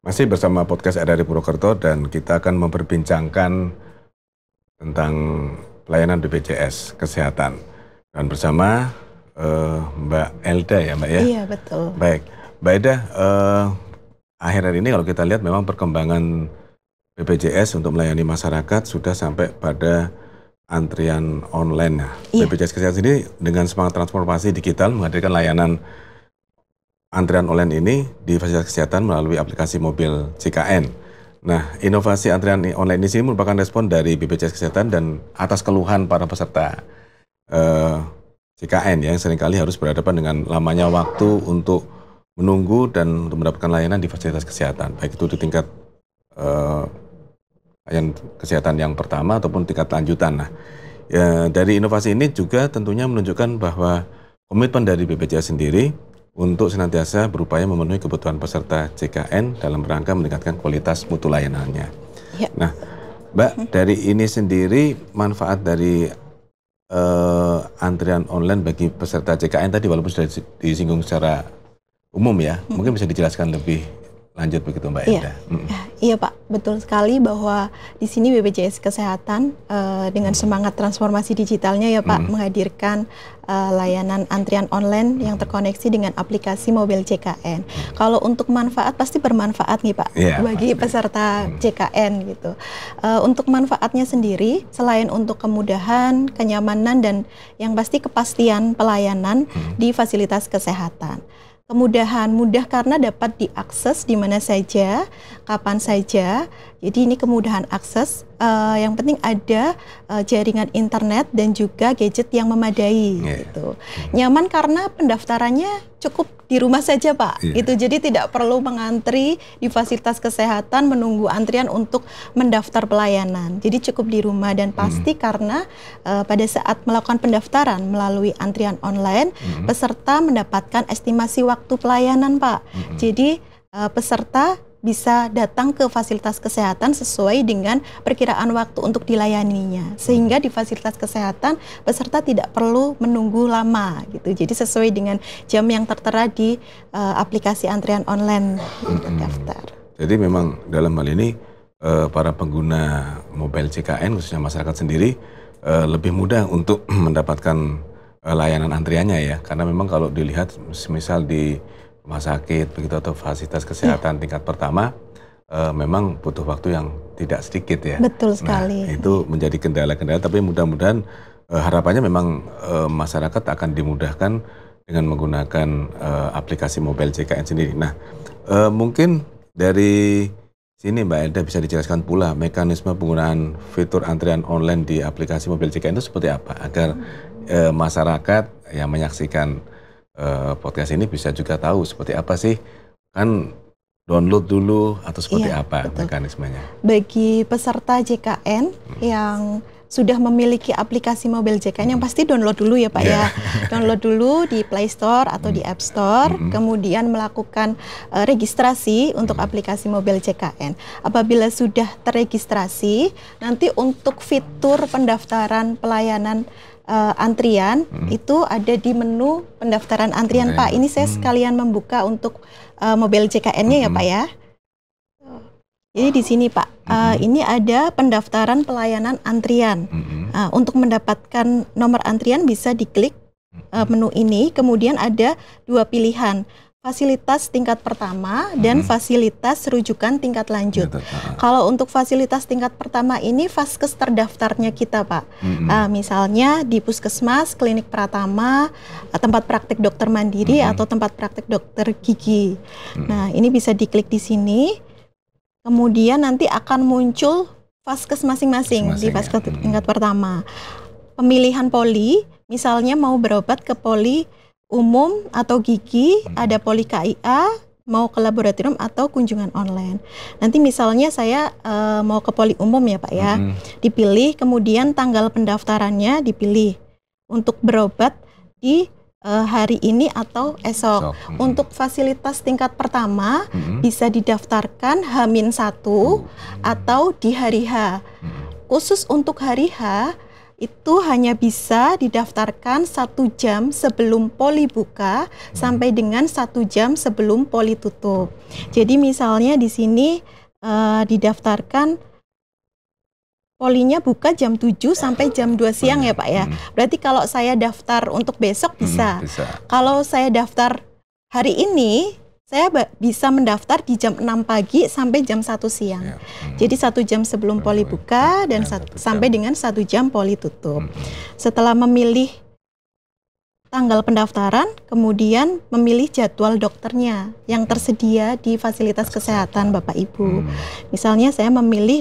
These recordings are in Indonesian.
Masih bersama podcast RRI Purwokerto dan kita akan memperbincangkan tentang pelayanan BPJS Kesehatan. Dan bersama Mbak Elda ya Mbak ya? Iya betul. Baik, Mbak Elda, akhir-akhir ini kalau kita lihat memang perkembangan BPJS untuk melayani masyarakat sudah sampai pada antrian online. Iya. BPJS Kesehatan sendiri dengan semangat transformasi digital menghadirkan layanan antrian online ini di fasilitas kesehatan melalui aplikasi mobil JKN. Nah, inovasi antrian online ini merupakan respon dari BPJS Kesehatan dan atas keluhan para peserta JKN yang seringkali harus berhadapan dengan lamanya waktu untuk menunggu dan untuk mendapatkan layanan di fasilitas kesehatan, baik itu di tingkat layanan kesehatan yang pertama ataupun tingkat lanjutan. Nah, dari inovasi ini juga tentunya menunjukkan bahwa komitmen dari BPJS sendiri untuk senantiasa berupaya memenuhi kebutuhan peserta JKN dalam rangka meningkatkan kualitas mutu layanannya. Ya. Nah, Mbak, dari ini sendiri manfaat dari antrian online bagi peserta JKN tadi walaupun sudah disinggung secara umum ya, mungkin bisa dijelaskan lebih lanjut begitu Mbak Elda. Iya Pak, betul sekali bahwa di sini BPJS Kesehatan dengan semangat transformasi digitalnya ya Pak menghadirkan layanan antrian online yang terkoneksi dengan aplikasi mobil JKN. Kalau untuk manfaat pasti bermanfaat nih Pak bagi peserta JKN gitu. Untuk manfaatnya sendiri selain untuk kemudahan, kenyamanan dan yang pasti kepastian pelayanan di fasilitas kesehatan. Kemudahan, mudah karena dapat diakses di mana saja, kapan saja. Jadi ini kemudahan akses, yang penting ada jaringan internet dan juga gadget yang memadai. Gitu. Nyaman karena pendaftarannya cukup di rumah saja Pak. Gitu. Jadi tidak perlu mengantri di fasilitas kesehatan menunggu antrian untuk mendaftar pelayanan. Jadi cukup di rumah dan pasti karena pada saat melakukan pendaftaran melalui antrian online, peserta mendapatkan estimasi waktu pelayanan Pak. Jadi peserta bisa datang ke fasilitas kesehatan sesuai dengan perkiraan waktu untuk dilayaninya. Sehingga di fasilitas kesehatan peserta tidak perlu menunggu lama gitu. Jadi sesuai dengan jam yang tertera di aplikasi antrian online untuk daftar. Jadi memang dalam hal ini para pengguna mobil JKN khususnya masyarakat sendiri lebih mudah untuk mendapatkan layanan antriannya ya. Karena memang kalau dilihat misal di rumah sakit begitu atau fasilitas kesehatan tingkat pertama memang butuh waktu yang tidak sedikit ya. Betul sekali. Nah, itu menjadi kendala-kendala tapi mudah-mudahan harapannya memang masyarakat akan dimudahkan dengan menggunakan aplikasi mobil JKN sendiri. Nah, mungkin dari sini Mbak Elda bisa dijelaskan pula mekanisme penggunaan fitur antrian online di aplikasi mobil JKN itu seperti apa agar masyarakat yang menyaksikan podcast ini bisa juga tahu seperti apa sih, kan download dulu atau seperti apa mekanismenya. Bagi peserta JKN yang sudah memiliki aplikasi mobil JKN yang pasti download dulu ya Pak ya. Download dulu di Play Store atau di App Store, kemudian melakukan registrasi untuk aplikasi mobil JKN. Apabila sudah terregistrasi, nanti untuk fitur pendaftaran pelayanan antrian itu ada di menu pendaftaran antrian Pak. Ini saya sekalian membuka untuk mobil JKN-nya ya Pak ya. Jadi di sini Pak, ini ada pendaftaran pelayanan antrian. Untuk mendapatkan nomor antrian bisa diklik menu ini, kemudian ada dua pilihan. Fasilitas tingkat pertama dan fasilitas rujukan tingkat lanjut. Kalau untuk fasilitas tingkat pertama ini vaskes terdaftarnya kita Pak. Misalnya di puskesmas, klinik Pratama, tempat praktik dokter mandiri atau tempat praktik dokter gigi. Nah ini bisa diklik di sini. Kemudian nanti akan muncul vaskes masing-masing di vaskes tingkat pertama. Pemilihan poli, misalnya mau berobat ke poli umum atau gigi, ada poli KIA, mau ke laboratorium atau kunjungan online. Nanti misalnya saya mau ke poli umum ya Pak ya, dipilih, kemudian tanggal pendaftarannya dipilih untuk berobat di hari ini atau esok. Untuk fasilitas tingkat pertama bisa didaftarkan H-1 atau di hari H. Khusus untuk hari H itu hanya bisa didaftarkan 1 jam sebelum poli buka sampai dengan 1 jam sebelum poli tutup. Jadi misalnya di sini didaftarkan polinya buka jam 7 sampai jam 2 siang ya Pak ya. Berarti kalau saya daftar untuk besok bisa. Kalau saya daftar hari ini, saya bisa mendaftar di jam 6 pagi sampai jam 1 siang. Jadi 1 jam sebelum poli buka dan sampai dengan 1 jam poli tutup. Setelah memilih tanggal pendaftaran, kemudian memilih jadwal dokternya yang tersedia di fasilitas kesehatan Bapak Ibu. Misalnya saya memilih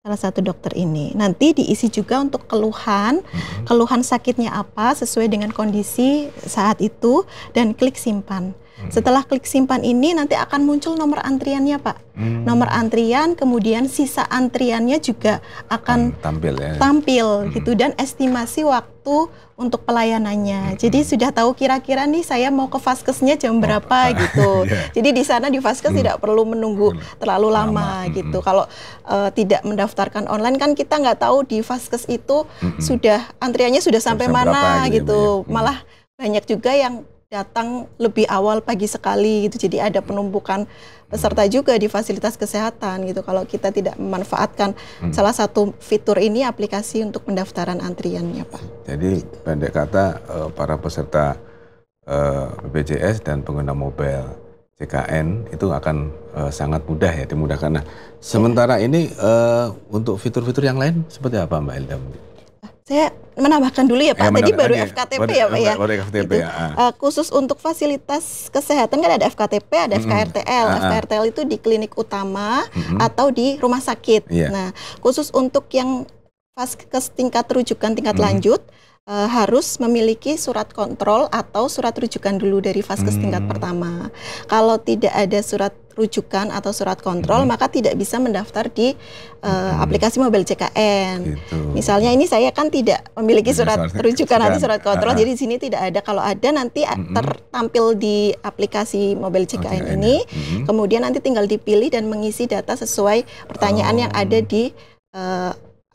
salah satu dokter ini. Nanti diisi juga untuk keluhan sakitnya apa sesuai dengan kondisi saat itu dan klik simpan. Setelah klik simpan ini nanti akan muncul nomor antriannya Pak. Nomor antrian, kemudian sisa antriannya juga akan tampil gitu, dan estimasi waktu untuk pelayanannya. Jadi sudah tahu kira-kira nih saya mau ke Vaskesnya jam berapa gitu. Jadi di sana di Vaskes tidak perlu menunggu terlalu lama gitu. Kalau tidak mendaftarkan online kan kita nggak tahu di Vaskes itu sudah antriannya sudah sampai mana gitu. Malah banyak juga yang datang lebih awal pagi sekali gitu. Jadi ada penumpukan peserta juga di fasilitas kesehatan gitu kalau kita tidak memanfaatkan salah satu fitur ini, aplikasi untuk pendaftaran antriannya Pak. Jadi pendek kata para peserta BPJS dan pengguna mobile JKN itu akan sangat mudah ya, dimudahkan. Nah, sementara ini untuk fitur-fitur yang lain seperti apa Mbak Elda? Saya menambahkan dulu ya Pak, tadi baru FKTP ya Pak ya. FKTP, gitu. Khusus untuk fasilitas kesehatan kan ada FKTP, ada FKRTL. FKRTL itu di klinik utama atau di rumah sakit. Nah, khusus untuk yang Vaskes tingkat rujukan tingkat lanjut, harus memiliki surat kontrol atau surat rujukan dulu dari Vaskes tingkat pertama. Kalau tidak ada surat rujukan atau surat kontrol, maka tidak bisa mendaftar di aplikasi mobile JKN. Gitu. Misalnya ini saya kan tidak memiliki surat rujukan atau surat kontrol, jadi di sini tidak ada. Kalau ada nanti tertampil di aplikasi mobile JKN ini, kemudian nanti tinggal dipilih dan mengisi data sesuai pertanyaan yang ada di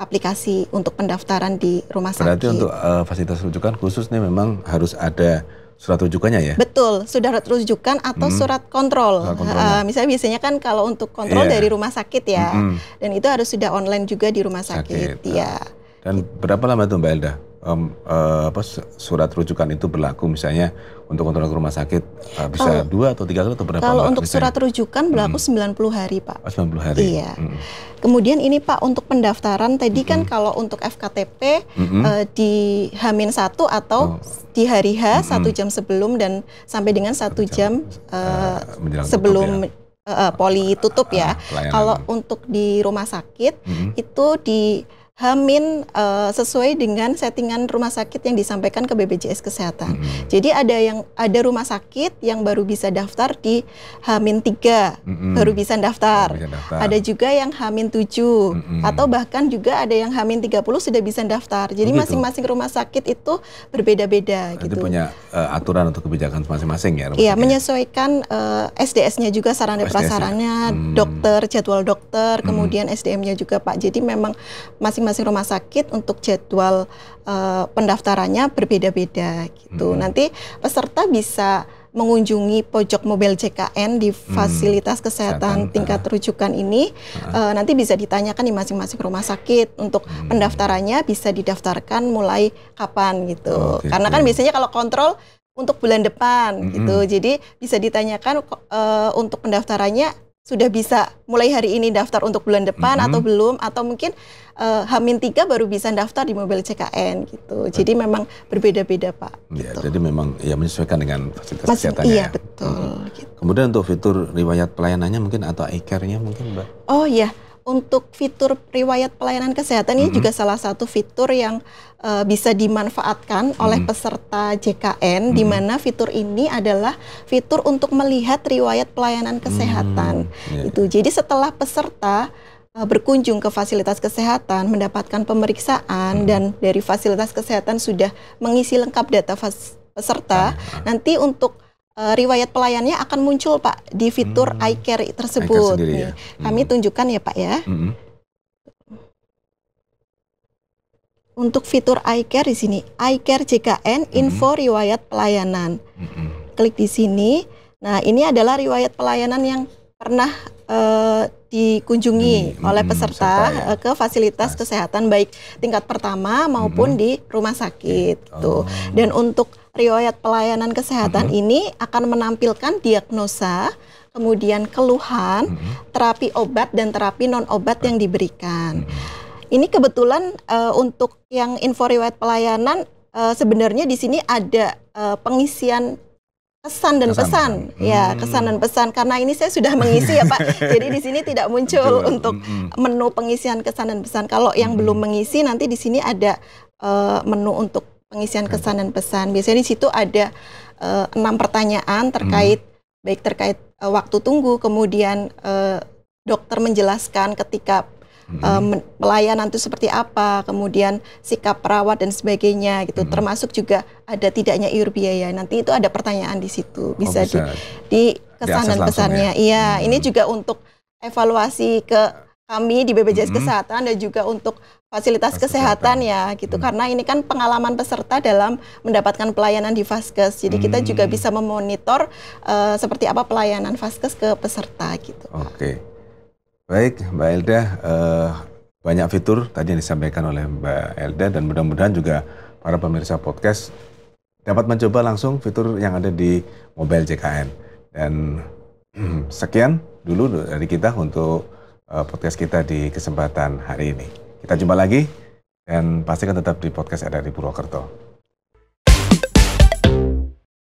aplikasi untuk pendaftaran di rumah sakit. Berarti untuk fasilitas rujukan khusus nih memang harus ada surat rujukannya ya? Betul, surat rujukan atau surat kontrol. Misalnya biasanya kan kalau untuk kontrol dari rumah sakit ya, dan itu harus sudah online juga di rumah sakit. Ya. Dan berapa lama tuh Mbak Elda surat rujukan itu berlaku, misalnya untuk kontrol ke rumah sakit bisa 2 atau 3 kali atau berapa? Kalau untuk surat rujukan berlaku 90 hari Pak. 90 hari? Iya. Kemudian ini Pak untuk pendaftaran tadi kan kalau untuk FKTP di H-1 atau di hari H 1 jam sebelum dan sampai dengan 1 jam sebelum poli tutup ya. Kalau untuk di rumah sakit itu di H-, sesuai dengan settingan rumah sakit yang disampaikan ke BPJS Kesehatan. Jadi ada rumah sakit yang baru bisa daftar di H-3 baru bisa daftar. Ada juga yang H-7 atau bahkan juga ada yang H-30 sudah bisa daftar. Jadi masing-masing rumah sakit itu berbeda-beda gitu. Itu punya aturan atau kebijakan masing-masing ya? Iya, menyesuaikan SDS-nya juga, sarana prasarannya, dokter, jadwal dokter, kemudian SDM-nya juga Pak. Jadi memang masing-masing rumah sakit untuk jadwal pendaftarannya berbeda-beda gitu. Nanti peserta bisa mengunjungi pojok mobile JKN di fasilitas kesehatan tingkat rujukan ini. Nanti bisa ditanyakan di masing-masing rumah sakit untuk pendaftarannya bisa didaftarkan mulai kapan gitu. Karena kan biasanya kalau kontrol untuk bulan depan gitu. Jadi bisa ditanyakan untuk pendaftarannya sudah bisa mulai hari ini daftar untuk bulan depan atau belum, atau mungkin H-3 baru bisa daftar di mobile JKN gitu. Jadi memang berbeda-beda Pak. Ya, gitu. Jadi memang ya menyesuaikan dengan fasilitas kesehatannya. Iya betul. Gitu. Kemudian untuk fitur riwayat pelayanannya mungkin atau e-care-nya mungkin Mbak? Oh iya. Untuk fitur riwayat pelayanan kesehatan ini juga salah satu fitur yang bisa dimanfaatkan oleh peserta JKN, di mana fitur ini adalah fitur untuk melihat riwayat pelayanan kesehatan. Itu. Jadi setelah peserta berkunjung ke fasilitas kesehatan, mendapatkan pemeriksaan dan dari fasilitas kesehatan sudah mengisi lengkap data peserta, nanti untuk riwayat pelayannya akan muncul Pak di fitur iCare tersebut. Sendiri, ya? Kami tunjukkan ya Pak ya. Untuk fitur iCare di sini, iCare JKN, info riwayat pelayanan. Klik di sini. Nah, ini adalah riwayat pelayanan yang pernah dikunjungi oleh peserta ke fasilitas kesehatan baik tingkat pertama maupun di rumah sakit gitu. Dan untuk riwayat pelayanan kesehatan ini akan menampilkan diagnosa, kemudian keluhan, terapi obat dan terapi non obat yang diberikan. Ini kebetulan untuk yang info riwayat pelayanan sebenarnya di sini ada pengisian kesan dan pesan, ya kesan dan pesan, karena ini saya sudah mengisi ya Pak, jadi di sini tidak muncul untuk menu pengisian kesan dan pesan. Kalau yang belum mengisi nanti di sini ada menu untuk pengisian kesan dan pesan. Biasanya di situ ada 6 pertanyaan terkait baik terkait waktu tunggu, kemudian dokter menjelaskan ketika pelayanan itu seperti apa, kemudian sikap perawat dan sebagainya gitu. Termasuk juga ada tidaknya iur biaya. Nanti itu ada pertanyaan di situ, bisa di kesan dan pesannya. Iya, ini juga untuk evaluasi ke kami di BPJS Kesehatan dan juga untuk fasilitas kesehatan ya gitu. Karena ini kan pengalaman peserta dalam mendapatkan pelayanan di Vaskes. Jadi kita juga bisa memonitor seperti apa pelayanan Vaskes ke peserta gitu. Oke. Baik, Mbak Elda, banyak fitur tadi yang disampaikan oleh Mbak Elda dan mudah-mudahan juga para pemirsa podcast dapat mencoba langsung fitur yang ada di mobile JKN. Dan sekian dulu dari kita untuk podcast kita di kesempatan hari ini. Kita jumpa lagi dan pastikan tetap di podcast RRI Purwokerto.